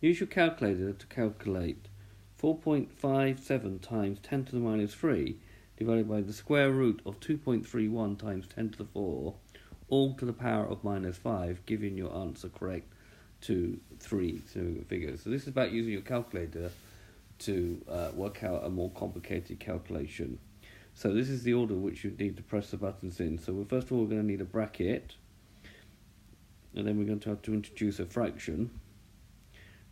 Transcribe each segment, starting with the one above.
Use your calculator to calculate 4.57 times 10 to the minus 3 divided by the square root of 2.31 times 10 to the 4, all to the power of minus 5, giving your answer correct to 3 significant figures. So this is about using your calculator to work out a more complicated calculation. So this is the order which you need to press the buttons in. So first of all, we're going to need a bracket, and then we're going to have to introduce a fraction,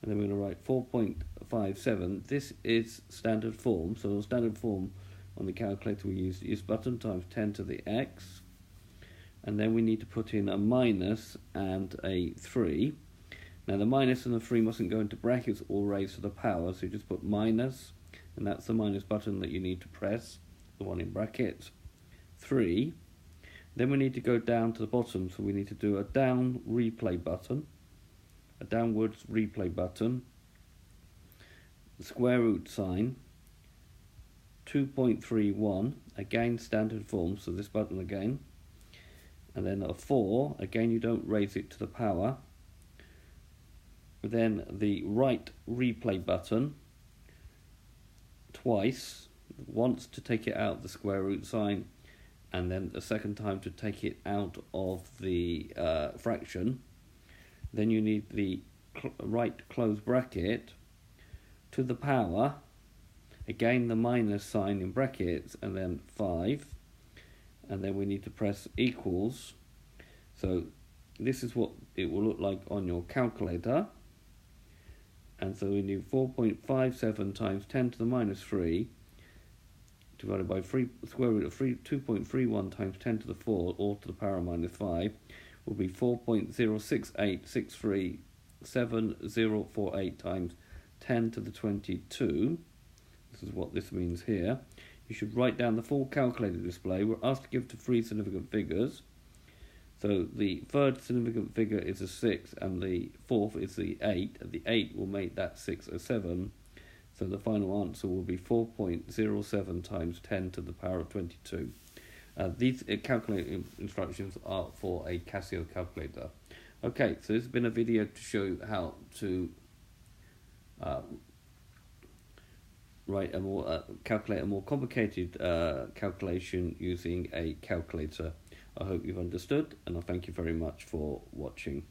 and then we're going to write 4.57. This is standard form, so the standard form on the calculator we use is button times 10 to the x, and then we need to put in a minus and a 3. Now the minus and the 3 mustn't go into brackets or raised to the power, so you just put minus, and that's the minus button that you need to press, the one in brackets, 3. Then we need to go down to the bottom, so we need to do a down replay button, a downwards replay button, the square root sign, 2.31, again standard form, so this button again, and then a 4, again you don't raise it to the power, then the right replay button twice, once to take it out the square root sign, and then a second time to take it out of the fraction. Then you need the right close bracket to the power, again the minus sign in brackets, and then 5, and then we need to press equals. So this is what it will look like on your calculator. And so we need 4.57 times 10 to the minus 3 divided by square root of 2.31 times 10 to the 4, all to the power of minus 5, will be 4.068637048 times 10 to the 22. This is what this means here. You should write down the full calculator display. We're asked to give to 3 significant figures. So the third significant figure is a 6, and the fourth is the 8. The 8 will make that 6 a 7. So the final answer will be 4.07 times 10 to the power of 22. These calculating instructions are for a Casio calculator. Okay, so this has been a video to show you how to calculate a more complicated calculation using a calculator. I hope you've understood, and I thank you very much for watching.